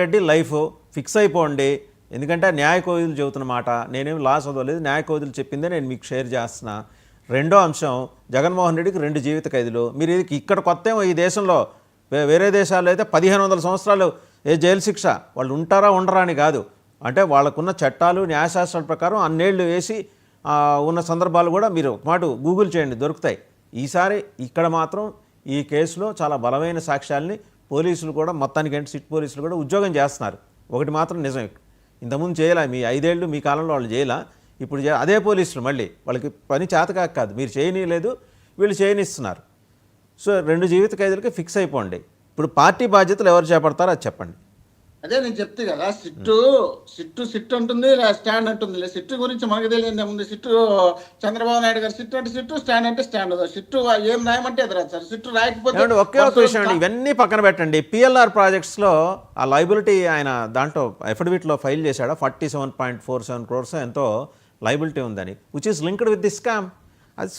Reddy life fix అయిపోండి. ఎందుకంటే న్యాయ కోవిదులు చెబుతున్న మాట, నేనేమి లా చదవలేదు, న్యాయ కోవిదులు చెప్పిందే నేను మీకు షేర్ చేస్తున్నా. రెండో అంశం, జగన్మోహన్ రెడ్డికి 2 జీవిత ఖైదులు. మీరు ఇక్కడ కొత్త ఏమో ఈ దేశంలో, వేరే దేశాల్లో అయితే 1500 సంవత్సరాలు జైలు శిక్ష. వాళ్ళు ఉంటారా ఉండరా అని కాదు, అంటే వాళ్ళకున్న చట్టాలు న్యాయశాస్త్రాల ప్రకారం అన్నేళ్ళు వేసి ఉన్న సందర్భాలు కూడా మీరు ఒక మాట గూగుల్ చేయండి, దొరుకుతాయి. ఈసారి ఇక్కడ మాత్రం ఈ కేసులో చాలా బలమైన సాక్ష్యాలని పోలీసులు కూడా, మొత్తానికంటే సిట్ పోలీసులు కూడా ఉద్యోగం చేస్తున్నారు. ఒకటి మాత్రం నిజం, ఇంతకుముందు చేయలే, మీ 5 ఏళ్ళు మీ కాలంలో వాళ్ళు చేయలే, ఇప్పుడు అదే పోలీసులు మళ్ళీ వాళ్ళకి పని చేతకాక కాదు, మీరు చేయనీయలేదు, వీళ్ళు చేయనిస్తున్నారు. సో 2 జీవిత ఖైదులకి ఫిక్స్ అయిపోండి. ఇప్పుడు పార్టీ బాధ్యతలు ఎవరు చేపడతారో అది చెప్పండి. అదే నేను చెప్తే కదా, సిట్టు ఉంటుంది, స్టాండ్ ఉంటుంది. సిట్టు గురించి మనకు తెలియదు ముందు. సిట్టు చంద్రబాబు నాయుడు గారు సిట్టు అంటే సిట్టు, స్టాండ్ అంటే స్టాండ్. సిట్టు ఏం రాయమంటే అది రాదు సార్. సిట్టు రాయకపోతే ఒకే ఒక విషయం అండి, ఇవన్నీ పక్కన పెట్టండి. పిఎల్ఆర్ ప్రాజెక్ట్స్లో ఆ లైబిలిటీ ఆయన దాంట్లో ఎఫిడవిట్లో ఫైల్ చేశాడా, 47.47 crores ఎంతో లైబిలిటీ ఉందని, which is linked with the scam. అది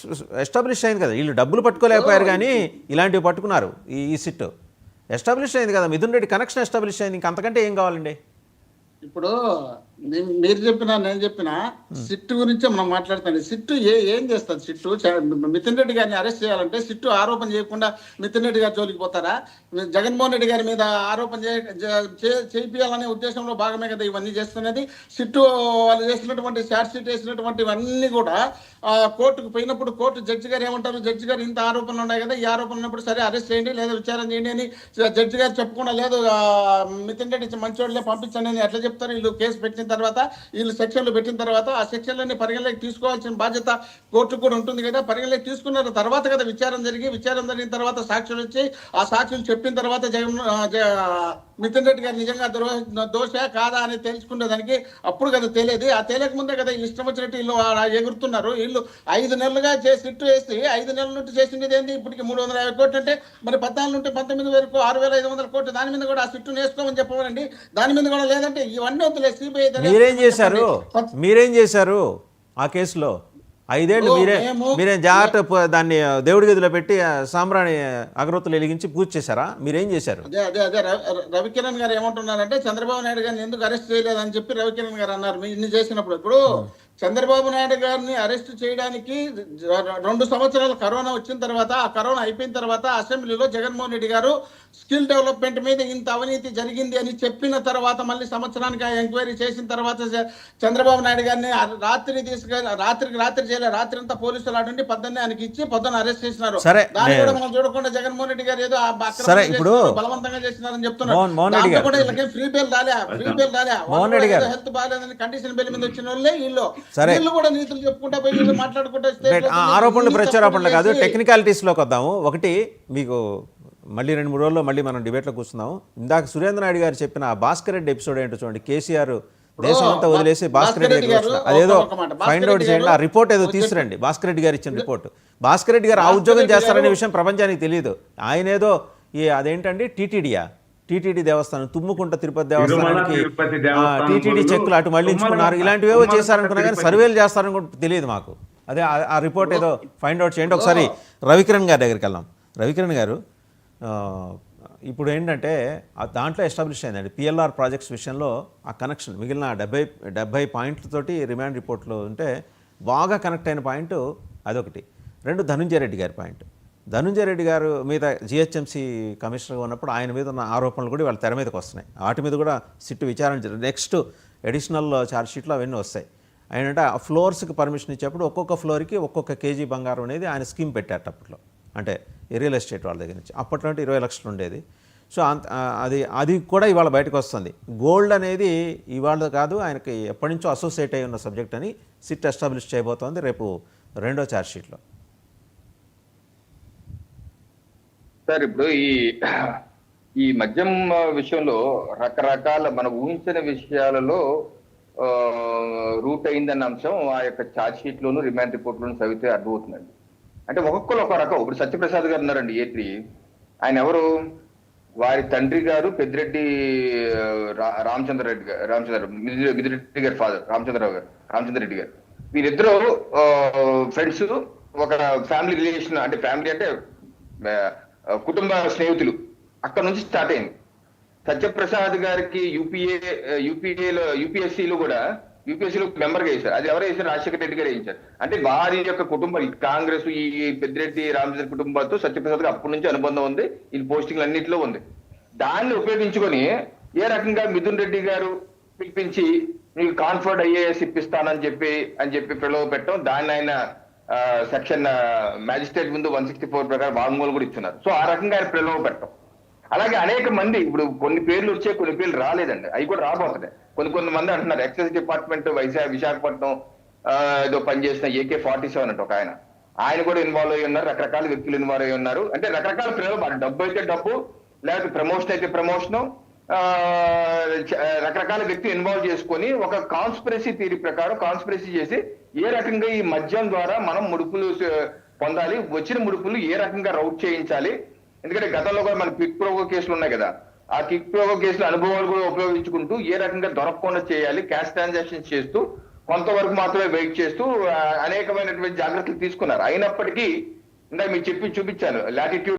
ఎస్టాబ్లిష్ అయింది కదా. వీళ్ళు డబ్బులు పట్టుకోలేకపోయారు కానీ ఇలాంటివి పట్టుకున్నారు. ఈ సిట్టు ఎస్టాబ్లిష్ అయింది కదా, మిథున్ రెడ్డి కనెక్షన్ ఎస్టాబ్లిష్ అయింది, ఇంకా అంతకంటే ఏం కావాలండి? ఇప్పుడు మీరు చెప్పినా నేను చెప్పినా సిట్టు గురించి మనం మాట్లాడుతాం. సిట్టు ఏం చేస్తుంది? సిట్టు మిథున్ రెడ్డి గారిని అరెస్ట్ చేయాలంటే సిట్టు ఆరోపణ చేయకుండా మిథున్ రెడ్డి గారి జోలికి పోతారా? జగన్మోహన్ రెడ్డి గారి మీద ఆరోపణ చేయాలనే ఉద్దేశంలో భాగమే కదా ఇవన్నీ చేస్తున్నది. సిట్టు వాళ్ళు చేసినటువంటి ఛార్జ్ షీట్ వేసినటువంటివన్నీ కూడా కోర్టుకు పోయినప్పుడు కోర్టు జడ్జి గారు ఏమంటారు, జడ్జి గారు ఇంత ఆరోపణలు ఉన్నాయి కదా, ఈ ఆరోపణలు ఉన్నప్పుడు సరే అరెస్ట్ చేయండి లేదా విచారణ చేయండి అని జడ్జి గారు చెప్పకుండా, లేదు మిథున్ రెడ్డి మంచోళ్ళే పంపించండి అని ఎట్లా చెప్తారు? వీళ్ళు కేసు పెట్టిన తర్వాత, వీళ్ళు సెక్షన్లు పెట్టిన తర్వాత ఆ సెక్షన్లన్నీ పరిగణలోకి తీసుకోవాల్సిన బాధ్యత కోర్టుకు కూడా ఉంటుంది కదా. పరిగణలోకి తీసుకున్న తర్వాత కదా విచారణ జరిగిన తర్వాత సాక్షులు వచ్చి ఆ సాక్షులు చెప్పిన తర్వాత మిథున్ రెడ్డి గారు నిజంగా దోష కాదా అని తెలుసుకునేదానికి అప్పుడు కదా తెలియదు. ఆ తెలియక ముందే కదా వీళ్ళు ఇష్టం వచ్చినట్టు వీళ్ళు ఎగురుతున్నారు. వీళ్ళు 5 నెలలుగా సిట్టు వేసి 5 నెలల నుండి చేసింది ఏంటి? ఇప్పటికి 350 కోట్లు అంటే మరి 14 నుండి 19 వరకు 6500 కోట్లు, దాని మీద కూడా ఆ సిట్టు వేసుకోమని చెప్పమనండి. దాని మీద కూడా లేదంటే ఇవన్నీ వద్దులే, సిబిఐ. మీరేం చేశారు ఆ కేసులో? 5 ఏళ్ళు మీరేం జాగ్రత్త దాన్ని దేవుడి గదిలో పెట్టి సాంబ్రాణి అగరొత్తులు వెలిగించి పూజ చేశారా? మీరేం చేశారు? అదే రవికిరణ్ గారు ఏమంటున్నారంటే, చంద్రబాబు నాయుడు గారిని ఎందుకు అరెస్ట్ చేయలేదని చెప్పి రవికిరణ్ గారు అన్నారు ఇన్ని చేసినప్పుడు. ఇప్పుడు చంద్రబాబు నాయుడు గారిని అరెస్ట్ చేయడానికి 2 సంవత్సరాలు కరోనా వచ్చిన తర్వాత, ఆ కరోనా అయిపోయిన తర్వాత అసెంబ్లీలో జగన్మోహన్ రెడ్డి గారు స్కిల్ డెవలప్మెంట్ మీద ఇంత అవినీతి జరిగింది అని చెప్పిన తర్వాత, మళ్ళీ సంవత్సరానికి ఎంక్వైరీ చేసిన తర్వాత చంద్రబాబు నాయుడు గారిని రాత్రి చేయలేదు, రాత్రి అంతా పోలీసులు ఆడుండి పొద్దున్నే ఆయనకి ఇచ్చి పొద్దున్న అరెస్ట్ చేసినారు. దాన్ని కూడా మనం చూడకుండా జగన్మోహన్ రెడ్డి గారు ఏదో బలవంతంగా చేసినారని చెప్తున్నారు. కూడా వీళ్ళకి ఫ్రీ బెయిల్ రాలే, హెల్త్ బాగాలేదని కండిషన్ బెయిల్ మీద వచ్చిన వాళ్ళే వీళ్ళు. కూడా నీతులు చెప్పుకుంటా పోయి మాట్లాడుకుంటా. ఆరోపణలు ప్రత్యారోపణలు కాదు, టెక్నికాలిటీస్లోకి వద్దాము. ఒకటి మీకు మళ్ళీ 2-3 రోజుల్లో మళ్ళీ మనం డిబేట్లో కూర్చున్నాము. ఇందాక సురేంద్ర నాయుడు గారు చెప్పిన భాస్కర్ రెడ్డి ఎపిసోడ్ ఏంటో చూడండి. కేసీఆర్ దేశం అంతా వదిలేసి భాస్కర్ రెడ్డి గారు అదేదో ఫైండ్ అవుట్ చేయండి, ఆ రిపోర్ట్ ఏదో తీసుకురండి. భాస్కర్ రెడ్డి గారు ఇచ్చిన రిపోర్ట్. భాస్కర్ రెడ్డి గారు ఆ ఉద్యోగం చేస్తారనే విషయం ప్రపంచానికి తెలియదు. ఆయన ఏదో అదేంటండి టీటీడీ దేవస్థానం, తుమ్ముకుంట తిరుపతి దేవస్థానానికి టీటీడీ చెక్కులు అటు మళ్ళించుకున్నారు, ఇలాంటివేవో చేశారనుకున్నా కానీ సర్వేలు చేస్తారని కూడా తెలియదు మాకు. అదే ఆ రిపోర్ట్ ఏదో ఫైండ్ అవుట్ చేయండి. ఒకసారి రవికిరణ్ గారి దగ్గరికి వెళ్దాం. రవికిరణ్ గారు, ఇప్పుడు ఏంటంటే దాంట్లో ఎస్టాబ్లిష్ అయిందండి పిఎల్ఆర్ ప్రాజెక్ట్స్ విషయంలో ఆ కనెక్షన్. మిగిలిన 70 పాయింట్లతోటి రిమాండ్ రిపోర్ట్లో ఉంటే బాగా కనెక్ట్ అయిన పాయింట్ అదొకటి. 2 ధనుంజయ రెడ్డి గారి పాయింట్. ధనుంజయ రెడ్డి గారు మీద జిహెచ్ఎంసీ కమిషనర్గా ఉన్నప్పుడు ఆయన మీద ఉన్న ఆరోపణలు కూడా వాళ్ళ తెర మీదకి వస్తున్నాయి. వాటి మీద కూడా సిట్టు విచారణ జరిగింది. నెక్స్ట్ ఎడిషనల్ ఛార్జ్ షీట్లో అవన్నీ వస్తాయి. ఆయనంటే ఆ ఫ్లోర్స్కి పర్మిషన్ ఇచ్చేప్పుడు ఒక్కొక్క ఫ్లోర్కి ఒక్కొక్క కేజీ బంగారం అనేది ఆయన స్కీమ్ పెట్టారు అప్పట్లో, అంటే రియల్ ఎస్టేట్ వాళ్ళ దగ్గర నుంచి. అప్పట్లో అంటే 20 లక్షలు ఉండేది. సో అది కూడా ఇవాళ బయటకు వస్తుంది. గోల్డ్ అనేది ఇవాళ కాదు, ఆయనకి ఎప్పటి నుంచో అసోసియేట్ అయి ఉన్న సబ్జెక్ట్ అని సిట్ ఎస్టాబ్లిష్ చేయబోతోంది రేపు 2వ ఛార్జ్ షీట్లో. సార్, ఇప్పుడు ఈ మద్యం విషయంలో రకరకాల మనం ఊహించిన విషయాలలో రూట్ అయిందన్న అంశం ఆ యొక్క ఛార్జ్ షీట్ లోను రిమాండ్ రిపోర్ట్ లోను చదివితే అర్థమవుతుందండి. అంటే ఒక్కొక్కరు ఒక రకం. ఇప్పుడు సత్యప్రసాద్ గారు ఉన్నారండి, A3. ఆయన ఎవరు? వారి తండ్రి గారు పెద్దిరెడ్డి మిదిరెడ్డి గారి ఫాదర్ రామచంద్ర రెడ్డి గారు. వీరిద్దరూ ఫ్రెండ్స్, ఒక ఫ్యామిలీ రిలేషన్, అంటే ఫ్యామిలీ అంటే కుటుంబ స్నేహితులు. అక్కడ నుంచి స్టార్ట్ అయింది. సత్యప్రసాద్ గారికి యూపీఎస్సీలో కూడా యూపీఎస్సీలో మెంబర్ గా వేశారు. అది ఎవరు వేశారు? రాజశేఖర రెడ్డి గారు వేయించారు. అంటే వారి యొక్క కుటుంబం కాంగ్రెస్ ఈ పెద్దిరెడ్డి రామచంద్ర కుటుంబంతో సత్యప్రసాద్ గారు అప్పటి నుంచి అనుబంధం ఉంది. ఈ పోస్టింగ్లు అన్నింటిలో ఉంది. దాన్ని ఉపయోగించుకొని ఏ రకంగా మిథున్ రెడ్డి గారు పిలిపించి మీకు కాన్ఫర్డ్ ఐఏఎస్ ఇప్పిస్తానని చెప్పి ప్రలోభ పెట్టడం, దాన్ని ఆయన సెక్షన్ మ్యాజిస్ట్రేట్ ముందు 164 ప్రకారం వాంగ్మూలం కూడా ఇస్తున్నారు. సో ఆ రకంగా ఆయన ప్రలోభ పెట్టడం. అలాగే అనేక మంది ఇప్పుడు కొన్ని పేర్లు వచ్చే, కొన్ని పేర్లు రాలేదండి, అవి కూడా రాబోతున్నాయి. కొన్ని మంది అంటున్నారు ఎక్సైజ్ డిపార్ట్మెంట్ విశాఖపట్నం ఏదో పనిచేసిన AK-47 అంటే ఒక ఆయన కూడా ఇన్వాల్వ్ అయ్యి ఉన్నారు. రకరకాల వ్యక్తులు ఇన్వాల్వ్ అయ్యి ఉన్నారు. అంటే రకరకాల ప్రలోభ, డబ్బు అయితే డబ్బు, లేకపోతే ప్రమోషన్ అయితే ప్రమోషను, రకరకాల వ్యక్తులు ఇన్వాల్వ్ చేసుకొని ఒక కాన్స్పిరసీ థియరీ ప్రకారం కాన్స్పిరసీ చేసి ఏ రకంగా ఈ మద్యం ద్వారా మనం ముడుపులు పొందాలి, వచ్చిన ముడుపులు ఏ రకంగా రౌట్ చేయించాలి. ఎందుకంటే గతంలో కూడా మన క్విక్ ప్రోగో కేసులు ఉన్నాయి కదా, ఆ క్విక్ ప్రోగో కేసుల అనుభవాలు కూడా ఉపయోగించుకుంటూ ఏ రకంగా దొరకకుండా చేయాలి, క్యాష్ ట్రాన్సాక్షన్స్ చేస్తూ కొంతవరకు మాత్రమే వెయిట్ చేస్తూ అనేకమైనటువంటి జాగ్రత్తలు తీసుకున్నారు. అయినప్పటికీ ఇందాక మీకు చూపించాను లాటిట్యూడ్